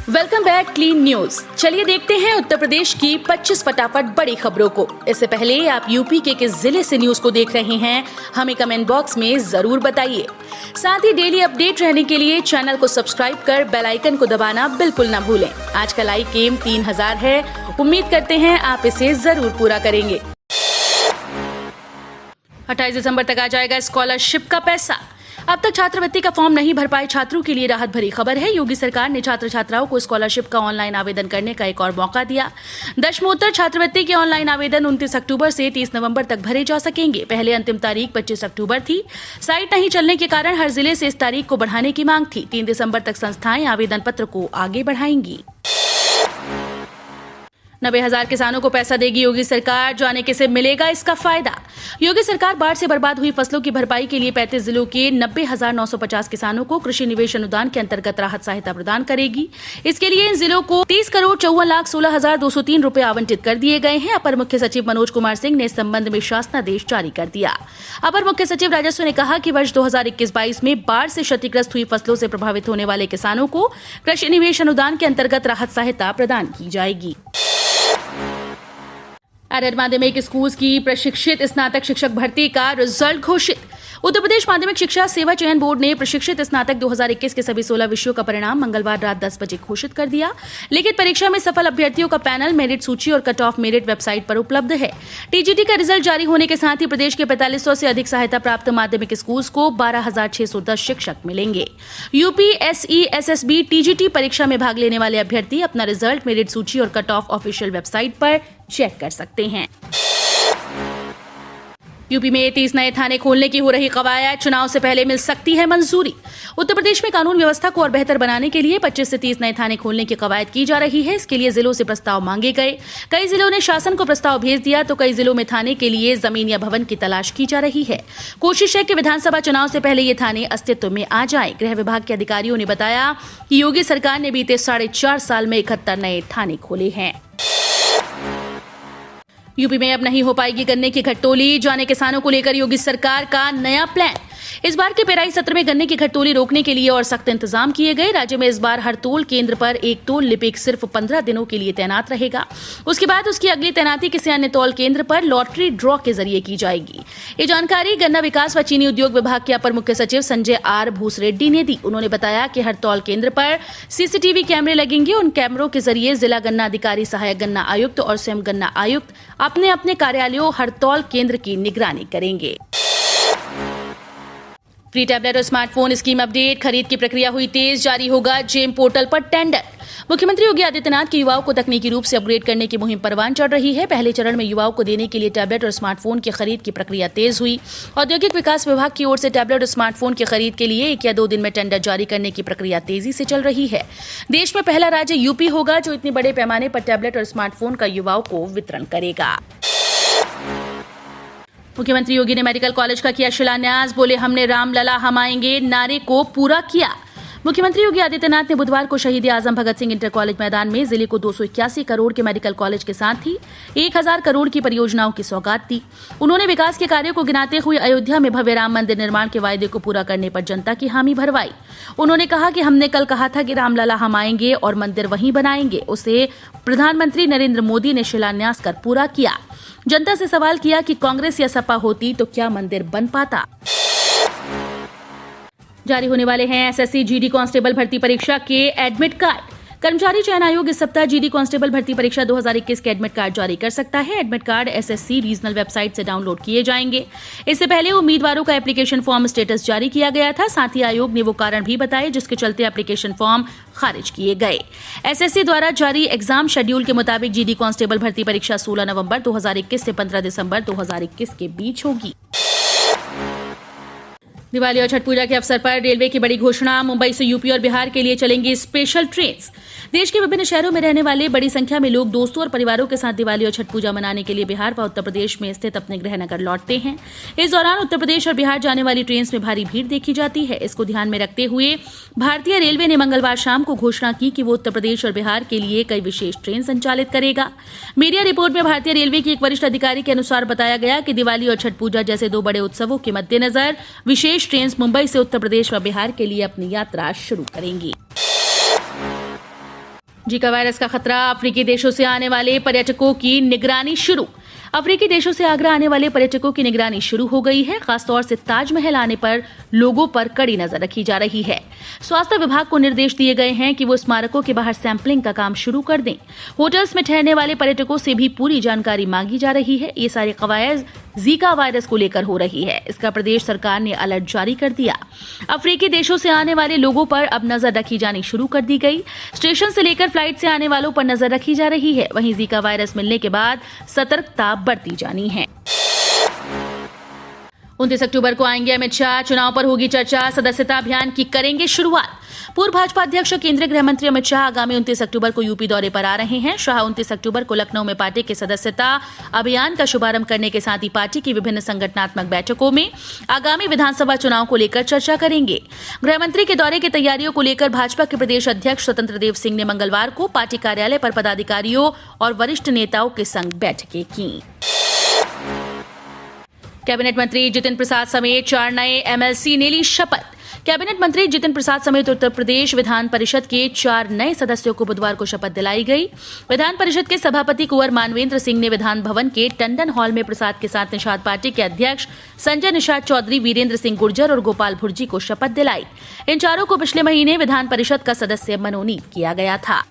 Welcome back clean news. चलिए देखते हैं उत्तर प्रदेश की 25 फटाफट बड़ी खबरों को। इससे पहले आप यूपी के किस जिले से न्यूज को देख रहे हैं हमें कमेंट बॉक्स में जरूर बताइए। साथ ही डेली अपडेट रहने के लिए चैनल को सब्सक्राइब कर बेल आइकन को दबाना बिल्कुल न भूलें। आज का लाइक एम 3000 है, उम्मीद करते हैं आप इसे जरूर पूरा करेंगे। 28 दिसंबर तक आ जाएगा स्कॉलरशिप का पैसा। अब तक छात्रवृत्ति का फॉर्म नहीं भर पाए छात्रों के लिए राहत भरी खबर है। योगी सरकार ने छात्र छात्राओं को स्कॉलरशिप का ऑनलाइन आवेदन करने का एक और मौका दिया। दशमोत्तर छात्रवृत्ति के ऑनलाइन आवेदन 29 अक्टूबर से 30 नवंबर तक भरे जा सकेंगे। पहले अंतिम तारीख 25 अक्टूबर थी। साइट नहीं चलने के कारण हर जिले से इस तारीख को बढ़ाने की मांग थी। 3 दिसंबर तक संस्थाएं आवेदन पत्र को आगे बढ़ाएंगी। 90,000 किसानों को पैसा देगी योगी सरकार, जाने किसे मिलेगा इसका फायदा। योगी सरकार बाढ़ से बर्बाद हुई फसलों की भरपाई के लिए 35 जिलों के 90,950 किसानों को कृषि निवेश अनुदान के अंतर्गत राहत सहायता प्रदान करेगी। इसके लिए इन जिलों को 30,54,16,203 रुपए आवंटित कर दिए गए हैं। अपर मुख्य सचिव मनोज कुमार सिंह ने इस संबंध में शासनादेश जारी कर दिया। अपर मुख्य सचिव राजस्व ने कहा कि वर्ष 2021-22 में बाढ़ से क्षतिग्रस्त हुई फसलों से प्रभावित होने वाले किसानों को कृषि निवेश अनुदान के अंतर्गत राहत सहायता प्रदान की जाएगी। एडेड माध्यमिक स्कूल की प्रशिक्षित स्नातक शिक्षक भर्ती का रिजल्ट घोषित। उत्तर प्रदेश माध्यमिक शिक्षा सेवा चयन बोर्ड ने प्रशिक्षित स्नातक 2021 के सभी 16 विषयों का परिणाम मंगलवार रात 10 बजे घोषित कर दिया। लिखित परीक्षा में सफल अभ्यर्थियों का पैनल मेरिट सूची और कट ऑफ मेरिट वेबसाइट पर उपलब्ध है। टीजीटी का रिजल्ट जारी होने के साथ ही प्रदेश के 4500 से अधिक सहायता प्राप्त माध्यमिक स्कूल को 12,610 शिक्षक मिलेंगे। यूपीएसई एसएसबी टीजीटी परीक्षा में भाग लेने वाले अभ्यर्थी अपना रिजल्ट मेरिट सूची और कट ऑफ ऑफिशियल वेबसाइट पर चेक कर सकते हैं। यूपी में 30 नए थाने खोलने की हो रही कवायद, चुनाव से पहले मिल सकती है मंजूरी। उत्तर प्रदेश में कानून व्यवस्था को और बेहतर बनाने के लिए 25 से 30 नए थाने खोलने की कवायद की जा रही है। इसके लिए जिलों से प्रस्ताव मांगे गए। कई जिलों ने शासन को प्रस्ताव भेज दिया तो कई जिलों में थाने के लिए जमीन या भवन की तलाश की जा रही है। कोशिश है कि विधानसभा चुनाव से पहले ये थाने अस्तित्व में आ जाए। गृह विभाग के अधिकारियों ने बताया कि योगी सरकार ने बीते 4.5 साल में 71 नए थाने खोले हैं। यूपी में अब नहीं हो पाएगी गन्ने की घटतोली, जाने किसानों को लेकर योगी सरकार का नया प्लान। इस बार के पेराई सत्र में गन्ने की घटतोली रोकने के लिए और सख्त इंतजाम किए गए। राज्य में इस बार हर तोल केंद्र पर एक तोल लिपिक सिर्फ 15 दिनों के लिए तैनात रहेगा। उसके बाद उसकी अगली तैनाती किसी अन्य तोल केंद्र पर लॉटरी ड्रॉ के जरिए की जाएगी। ये जानकारी गन्ना विकास व चीनी उद्योग विभाग के अपर मुख्य सचिव संजय आर भूसरेड्डी ने दी। उन्होंने बताया कि हर तौल केंद्र पर सीसीटीवी कैमरे लगेंगे। उन कैमरों के जरिए जिला गन्ना अधिकारी, सहायक गन्ना आयुक्त और स्वयं गन्ना आयुक्त अपने अपने कार्यालयों हर तौल केंद्र की निगरानी करेंगे। फ्री टैबलेट और स्मार्टफोन स्कीम अपडेट, खरीद की प्रक्रिया हुई तेज, जारी होगा जेम पोर्टल पर टेंडर। मुख्यमंत्री योगी आदित्यनाथ की युवाओं को तकनीकी रूप से अपग्रेड करने की मुहिम परवान चढ़ रही है। पहले चरण में युवाओं को देने के लिए टैबलेट और स्मार्टफोन की खरीद की प्रक्रिया तेज हुई। औद्योगिक विकास विभाग की ओर से टैबलेट और स्मार्टफोन की खरीद के लिए 1 या 2 दिन में टेंडर जारी करने की प्रक्रिया तेजी से चल रही है। देश में पहला राज्य यूपी होगा जो इतने बड़े पैमाने पर टैबलेट और स्मार्टफोन का युवाओं को वितरण करेगा। मुख्यमंत्री योगी ने मेडिकल कॉलेज का किया शिलान्यास। बोले, हमने रामलला हम आएंगे नारे को पूरा किया। मुख्यमंत्री योगी आदित्यनाथ ने बुधवार को शहीद आजम भगत सिंह इंटर कॉलेज मैदान में जिले को 281 करोड़ के मेडिकल कॉलेज के साथ ही 1000 करोड़ की परियोजनाओं की सौगात दी। उन्होंने विकास के कार्यों को गिनाते हुए अयोध्या में भव्य राम मंदिर निर्माण के वायदे को पूरा करने पर जनता की हामी भरवाई। उन्होंने कहा कि हमने कल कहा था कि रामलला हम आएंगे और मंदिर वहीं बनाएंगे। उसे प्रधानमंत्री नरेंद्र मोदी ने शिलान्यास कर पूरा किया। जनता से सवाल किया कि कांग्रेस या सपा होती तो क्या मंदिर बन पाता। जारी होने वाले हैं एसएससी जीडी कांस्टेबल भर्ती परीक्षा के एडमिट कार्ड। कर्मचारी चयन आयोग इस सप्ताह जीडी कांस्टेबल भर्ती परीक्षा 2021 के एडमिट कार्ड जारी कर सकता है। Admit card SSC regional website से डाउनलोड किए जाएंगे। इससे पहले उम्मीदवारों का एप्लीकेशन फॉर्म स्टेटस जारी किया गया था। साथ ही आयोग ने वो कारण भी बताए जिसके चलते एप्लीकेशन फॉर्म खारिज किए गए। एसएससी द्वारा जारी एग्जाम शेड्यूल के मुताबिक जीडी कांस्टेबल भर्ती परीक्षा 16 नवंबर 2021 से 15 दिसंबर 2021 के बीच होगी। दिवाली और छठ पूजा के अवसर पर रेलवे की बड़ी घोषणा। मुंबई से यूपी और बिहार के लिए चलेंगी स्पेशल ट्रेन्स। देश के विभिन्न शहरों में रहने वाले बड़ी संख्या में लोग दोस्तों और परिवारों के साथ दिवाली और छठ पूजा मनाने के लिए बिहार व उत्तर प्रदेश में स्थित अपने गृह नगर लौटते हैं। इस दौरान उत्तर प्रदेश और बिहार जाने वाली ट्रेन में भारी भीड़ देखी जाती है। इसको ध्यान में रखते हुए भारतीय रेलवे ने मंगलवार शाम को घोषणा की कि वो उत्तर प्रदेश और बिहार के लिए कई विशेष ट्रेन संचालित करेगा। मीडिया रिपोर्ट में भारतीय रेलवे की एक वरिष्ठ अधिकारी के अनुसार बताया गया कि दिवाली और छठ पूजा जैसे 2 बड़े उत्सवों के मद्देनजर विशेष ट्रेन मुंबई से उत्तर प्रदेश व बिहार के लिए अपनी यात्रा शुरू करेंगी। जीका वायरस का खतरा, अफ्रीकी देशों से आने वाले पर्यटकों की निगरानी शुरू। अफ्रीकी देशों से आगरा आने वाले पर्यटकों की निगरानी शुरू हो गई है। खासतौर से ताजमहल आने पर लोगों पर कड़ी नजर रखी जा रही है। स्वास्थ्य विभाग को निर्देश दिए गए हैं कि वो स्मारकों के बाहर सैंपलिंग का काम शुरू कर दें। होटल्स में ठहरने वाले पर्यटकों से भी पूरी जानकारी मांगी जा रही है। ये सारी कवायद जीका वायरस को लेकर हो रही है। इसका प्रदेश सरकार ने अलर्ट जारी कर दिया। अफ्रीकी देशों से आने वाले लोगों पर अब नजर रखी जानी शुरू कर दी गई। स्टेशन से लेकर फ्लाइट से आने वालों पर नजर रखी जा रही है। वहीं जीका वायरस मिलने के बाद सतर्कता बरती जानी है। 29 अक्टूबर को आएंगे अमित शाह। चुनाव पर होगी चर्चा, सदस्यता अभियान की करेंगे शुरुआत। पूर्व भाजपा अध्यक्ष और केंद्रीय गृह मंत्री अमित शाह आगामी 29 अक्टूबर को यूपी दौरे पर आ रहे हैं। शाह 29 अक्टूबर को लखनऊ में पार्टी के सदस्यता अभियान का शुभारंभ करने के साथ ही पार्टी की विभिन्न संगठनात्मक बैठकों में आगामी विधानसभा चुनाव को लेकर चर्चा करेंगे। गृह मंत्री के दौरे की तैयारियों को लेकर भाजपा के प्रदेश अध्यक्ष स्वतंत्र देव सिंह ने मंगलवार को पार्टी कार्यालय पर पदाधिकारियों और वरिष्ठ नेताओं के संग बैठकें की। कैबिनेट मंत्री जितिन प्रसाद समेत 4 नए एमएलसी ने ली शपथ। कैबिनेट मंत्री जितिन प्रसाद समेत उत्तर प्रदेश विधान परिषद के 4 नए सदस्यों को बुधवार को शपथ दिलाई गई। विधान परिषद के सभापति कुंवर मानवेंद्र सिंह ने विधान भवन के टंडन हॉल में प्रसाद के साथ निषाद पार्टी के अध्यक्ष संजय निषाद चौधरी, वीरेंद्र सिंह गुर्जर और गोपाल भुर्जी को शपथ दिलाई। इन चारों को पिछले महीने विधान परिषद का सदस्य मनोनीत किया गया था।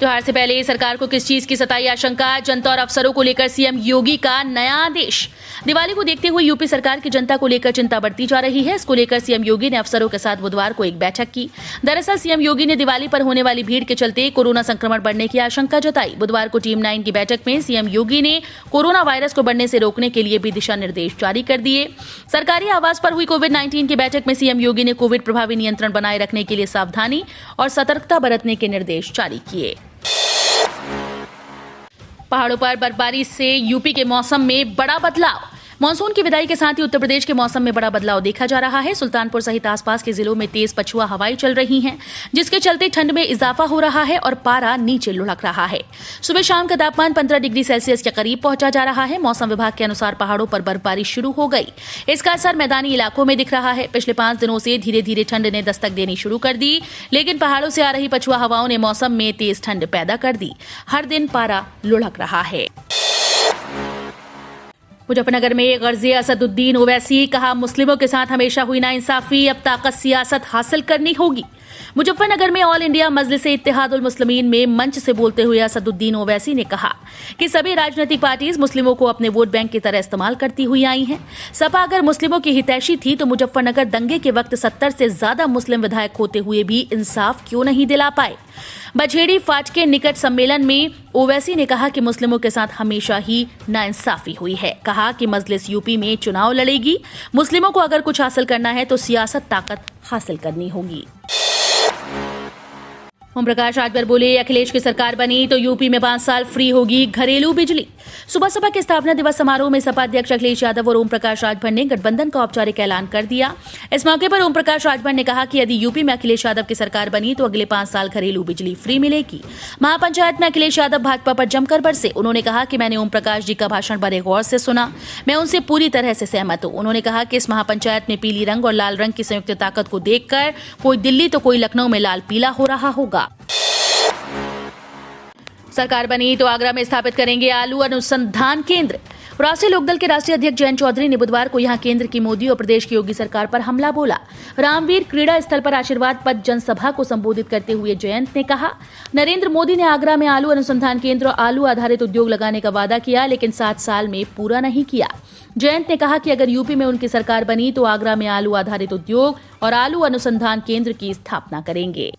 त्योहार से पहले सरकार को किस चीज की सताई आशंका, जनता और अफसरों को लेकर सीएम योगी का नया आदेश। दिवाली को देखते हुए यूपी सरकार की जनता को लेकर चिंता बढ़ती जा रही है। इसको लेकर सीएम योगी ने अफसरों के साथ बुधवार को एक बैठक की। दरअसल सीएम योगी ने दिवाली पर होने वाली भीड़ के चलते कोरोना संक्रमण बढ़ने की आशंका जताई। बुधवार को टीम 9 की बैठक में सीएम योगी ने कोरोना वायरस को बढ़ने से रोकने के लिए भी दिशा निर्देश जारी कर दिए। सरकारी आवास पर हुई कोविड-19 की बैठक में सीएम योगी ने कोविड प्रभावी नियंत्रण बनाए रखने के लिए सावधानी और सतर्कता बरतने के निर्देश जारी किए। पहाड़ों पर बर्फबारी से यूपी के मौसम में बड़ा बदलाव। मानसून की विदाई के साथ ही उत्तर प्रदेश के मौसम में बड़ा बदलाव देखा जा रहा है। सुल्तानपुर सहित आसपास के जिलों में तेज पछुआ हवाएं चल रही हैं, जिसके चलते ठंड में इजाफा हो रहा है और पारा नीचे लुढ़क रहा है। सुबह शाम का तापमान 15 डिग्री सेल्सियस के करीब पहुंचा जा रहा है। मौसम विभाग के अनुसार पहाड़ों पर बर्फबारी शुरू हो गई। इसका असर मैदानी इलाकों में दिख रहा है। पिछले 5 दिनों से धीरे धीरे ठंड ने दस्तक देनी शुरू कर दी, लेकिन पहाड़ों से आ रही पछुआ हवाओं ने मौसम में तेज ठंड पैदा कर दी। हर दिन पारा लुढ़क रहा है। मुजफ्फरनगर में गर्जे असदुद्दीन ओवैसी, कहा मुस्लिमों के साथ हमेशा हुई नाइंसाफी, अब ताकत सियासत हासिल करनी होगी। मुजफ्फरनगर में ऑल इंडिया मजलिस-ए इत्तेहादुल मुस्लिमीन में मंच से बोलते हुए असदुद्दीन ओवैसी ने कहा कि सभी राजनीतिक पार्टीज मुस्लिमों को अपने वोट बैंक की तरह इस्तेमाल करती हुई आई हैं। सपा अगर मुस्लिमों की हितैषी थी तो मुजफ्फरनगर दंगे के वक्त 70 से ज्यादा मुस्लिम विधायक होते हुए भी इंसाफ क्यों नहीं दिला पाए। बछेड़ी फाटके निकट सम्मेलन में ओवैसी ने कहा कि मुस्लिमों के साथ हमेशा ही नाइंसाफी हुई है। कहा कि मजलिस यूपी में चुनाव लड़ेगी। मुस्लिमों को अगर कुछ हासिल करना है तो सियासत ताकत हासिल करनी होगी। ओम प्रकाश राजभर बोले, अखिलेश की सरकार बनी तो यूपी में 5 साल फ्री होगी घरेलू बिजली। सुबह सपा के स्थापना दिवस समारोह में सपा अध्यक्ष अखिलेश यादव और ओम प्रकाश राजभर ने गठबंधन का औपचारिक ऐलान कर दिया। इस मौके पर ओम प्रकाश राजभर ने कहा कि यदि यूपी में अखिलेश यादव की सरकार बनी तो अगले 5 साल घरेलू बिजली फ्री मिलेगी। महापंचायत में अखिलेश यादव भाजपा पर जमकर बरसे। उन्होंने कहा कि मैंने ओम प्रकाश जी का भाषण बड़े गौर से सुना, मैं उनसे पूरी तरह से सहमत हूं। उन्होंने कहा कि इस महापंचायत में पीली रंग और लाल रंग की संयुक्त ताकत को देखकर कोई दिल्ली तो कोई लखनऊ में लाल पीला हो रहा होगा। सरकार बनी तो आगरा में स्थापित करेंगे आलू अनुसंधान केंद्र। राष्ट्रीय लोकदल के राष्ट्रीय अध्यक्ष जयंत चौधरी ने बुधवार को यहां केंद्र की मोदी और प्रदेश की योगी सरकार पर हमला बोला। रामवीर क्रीड़ा स्थल पर आशीर्वाद पद जनसभा को संबोधित करते हुए जयंत ने कहा, नरेंद्र मोदी ने आगरा में आलू अनुसंधान केंद्र और आलू आधारित उद्योग लगाने का वादा किया, लेकिन 7 साल में पूरा नहीं किया। जयंत ने कहा कि अगर यूपी में उनकी सरकार बनी तो आगरा में आलू आधारित उद्योग और आलू अनुसंधान केंद्र की स्थापना करेंगे।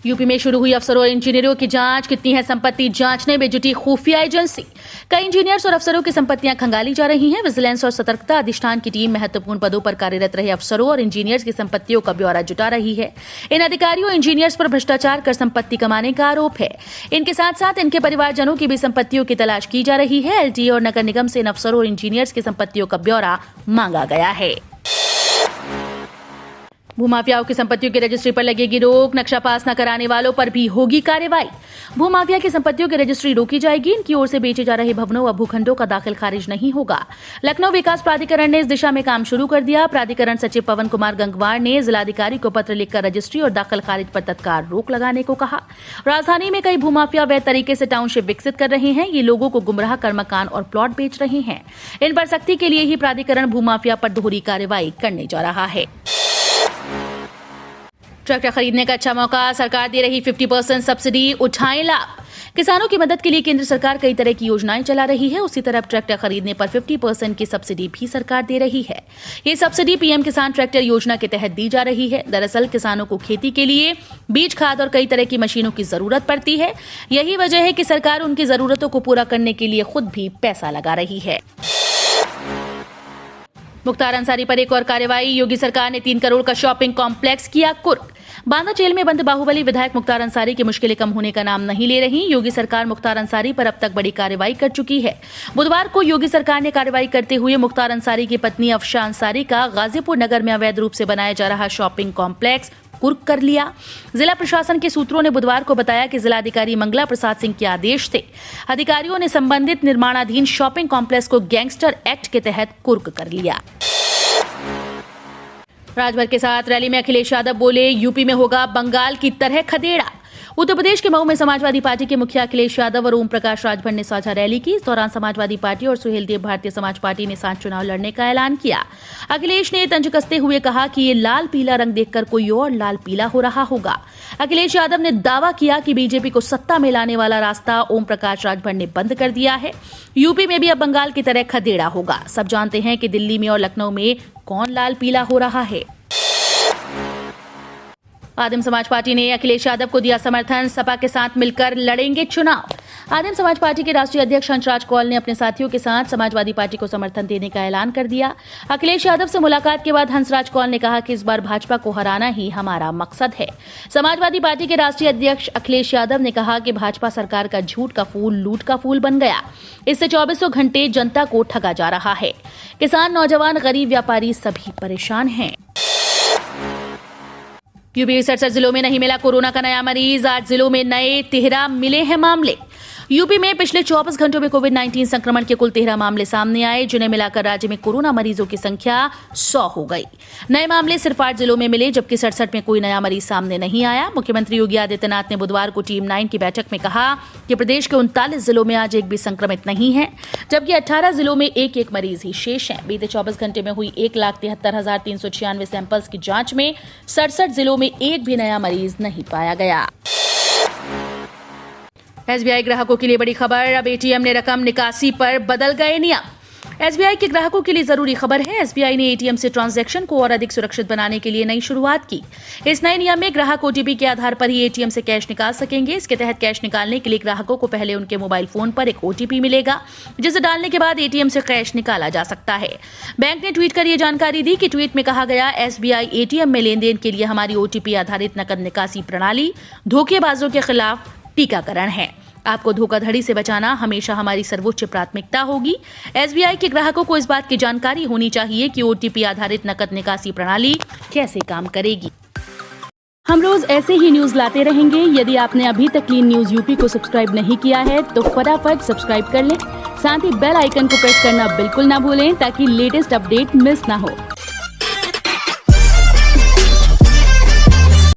यूपी में शुरू हुई अफसरों और इंजीनियरों की जांच। कितनी है संपत्ति जांचने में जुटी खुफिया एजेंसी। कई इंजीनियर्स और अफसरों की संपत्तियां खंगाली जा रही हैं। विजिलेंस और सतर्कता अधिष्ठान की टीम महत्वपूर्ण पदों पर कार्यरत रहे अफसरों और इंजीनियर्स की संपत्तियों का ब्यौरा जुटा रही है। इन अधिकारियों और इंजीनियर्स पर भ्रष्टाचार कर संपत्ति कमाने का आरोप है। इनके साथ साथ इनके परिवारजनों की भी संपत्तियों की तलाश की जा रही है। एलटीए और नगर निगम से इन अफसरों और इंजीनियर्स की संपत्तियों का ब्यौरा मांगा गया है। भूमाफियाओं की संपत्तियों की रजिस्ट्री पर लगेगी रोक, नक्शा पास न कराने वालों पर भी होगी कार्रवाई। भूमाफिया की संपत्तियों की रजिस्ट्री रोकी जाएगी। इनकी ओर से बेचे जा रहे भवनों व भूखंडों का दाखिल खारिज नहीं होगा। लखनऊ विकास प्राधिकरण ने इस दिशा में काम शुरू कर दिया। प्राधिकरण सचिव पवन कुमार गंगवार ने जिलाधिकारी को पत्र लिखकर रजिस्ट्री और दाखिल खारिज पर तत्काल रोक लगाने को कहा। राजधानी में कई भूमाफिया वैध तरीके से टाउनशिप विकसित कर रहे हैं। ये लोगों को गुमराह कर मकान और प्लॉट बेच रहे हैं। इन पर सख्ती के लिए ही प्राधिकरण भूमाफिया पर दोहरी कार्रवाई करने जा रहा है। ट्रैक्टर खरीदने का अच्छा मौका, सरकार दे रही 50% सब्सिडी, उठाएं लाभ। किसानों की मदद के लिए केंद्र सरकार कई तरह की योजनाएं चला रही है। उसी तरह ट्रैक्टर खरीदने पर 50% की सब्सिडी भी सरकार दे रही है। ये सब्सिडी पीएम किसान ट्रैक्टर योजना के तहत दी जा रही है। दरअसल किसानों को खेती के लिए बीज, खाद और कई तरह की मशीनों की जरूरत पड़ती है। यही वजह है कि सरकार उनकी जरूरतों को पूरा करने के लिए खुद भी पैसा लगा रही है। मुख्तार अंसारी पर एक और कार्रवाई। योगी सरकार ने 3 करोड़ का शॉपिंग कॉम्प्लेक्स किया कुर्क। बांदा जेल में बंद बाहुबली विधायक मुख्तार अंसारी की मुश्किलें कम होने का नाम नहीं ले रही। योगी सरकार मुख्तार अंसारी पर अब तक बड़ी कार्रवाई कर चुकी है। बुधवार को योगी सरकार ने कार्रवाई करते हुए मुख्तार अंसारी की पत्नी अफशा अंसारी का गाजीपुर नगर में अवैध रूप से बनाया जा रहा शॉपिंग कॉम्प्लेक्स कुर्क कर लिया। जिला प्रशासन के सूत्रों ने बुधवार को बताया कि जिलाधिकारी मंगला प्रसाद सिंह के आदेश थे अधिकारियों ने संबंधित निर्माणाधीन शॉपिंग कॉम्प्लेक्स को गैंगस्टर एक्ट के तहत कुर्क कर लिया। राजभर के साथ रैली में अखिलेश यादव बोले, यूपी में होगा बंगाल की तरह खदेड़ा। उत्तर प्रदेश के मऊ में समाजवादी पार्टी के मुखिया अखिलेश यादव और ओम प्रकाश राजभर ने साझा रैली की। इस दौरान समाजवादी पार्टी और सुहेल देव भारतीय समाज पार्टी ने साथ चुनाव लड़ने का ऐलान किया। अखिलेश ने तंज कसते हुए कहा कि ये लाल पीला रंग देखकर कोई और लाल पीला हो रहा होगा। अखिलेश यादव ने दावा किया कि बीजेपी को सत्ता में लाने वाला रास्ता ओम प्रकाश राजभर ने बंद कर दिया है। यूपी में भी अब बंगाल की तरह खदेड़ा होगा। सब जानते हैं कि दिल्ली में और लखनऊ में कौन लाल पीला हो रहा है। आदिम समाज पार्टी ने अखिलेश यादव को दिया समर्थन, सपा के साथ मिलकर लड़ेंगे चुनाव। आदिम समाज पार्टी के राष्ट्रीय अध्यक्ष हंसराज कौल ने अपने साथियों के साथ समाजवादी पार्टी को समर्थन देने का ऐलान कर दिया। अखिलेश यादव से मुलाकात के बाद हंसराज कौल ने कहा कि इस बार भाजपा को हराना ही हमारा मकसद है। समाजवादी पार्टी के राष्ट्रीय अध्यक्ष अखिलेश यादव ने कहा कि भाजपा सरकार का झूठ का फूल लूट का फूल बन गया। इससे 24 घंटे जनता को ठगा जा रहा है। किसान, नौजवान, गरीब, व्यापारी सभी परेशान हैं। यूपी 67 जिलों में नहीं मिला कोरोना का नया मरीज। 8 जिलों में नए 13 मिले हैं मामले। यूपी में पिछले 24 घंटों में कोविड-19 संक्रमण के कुल 13 मामले सामने आए, जिन्हें मिलाकर राज्य में कोरोना मरीजों की संख्या 100 हो गई। नए मामले सिर्फ 8 जिलों में मिले, जबकि 67 में कोई नया मरीज सामने नहीं आया। मुख्यमंत्री योगी आदित्यनाथ ने बुधवार को टीम 9 की बैठक में कहा कि प्रदेश के 39 जिलों में आज एक भी संक्रमित नहीं है, जबकि 18 जिलों में एक मरीज ही शेष है। बीते 24 घंटे में हुई 1,73,396 सैंपल्स की जांच में 67 जिलों में एक भी नया मरीज नहीं पाया गया। एसबीआई ग्राहकों के लिए बड़ी खबर, अब एटीएम ने रकम निकासी पर बदल गए नियम। एसबीआई के ग्राहकों के लिए जरूरी खबर है। एसबीआई ने एटीएम से ट्रांजैक्शन को और अधिक सुरक्षित बनाने के लिए नई शुरुआत की। इस नए नियम में ग्राहक ओटीपी के आधार पर ही एटीएम से कैश निकाल सकेंगे। इसके तहत कैश निकालने के लिए ग्राहकों को पहले उनके मोबाइल फोन पर एक ओटीपी मिलेगा, जिसे डालने के बाद एटीएम से कैश निकाला जा सकता है। बैंक ने ट्वीट कर यह जानकारी दी कि ट्वीट में कहा गया, एसबीआई एटीएम में लेन देन के लिए हमारी ओटीपी आधारित नकद निकासी प्रणाली धोखेबाजों के खिलाफ टीकाकरण है। आपको धोखाधड़ी से बचाना हमेशा हमारी सर्वोच्च प्राथमिकता होगी। एसबीआई के ग्राहकों को इस बात की जानकारी होनी चाहिए कि ओटीपी आधारित नकद निकासी प्रणाली कैसे काम करेगी। हम रोज ऐसे ही न्यूज लाते रहेंगे। यदि आपने अभी तक क्लीन न्यूज यूपी को सब्सक्राइब नहीं किया है तो फटाफट सब्सक्राइब कर लें। साथ ही बेल आइकन को प्रेस करना बिल्कुल ना भूलें ताकि लेटेस्ट अपडेट मिस ना हो।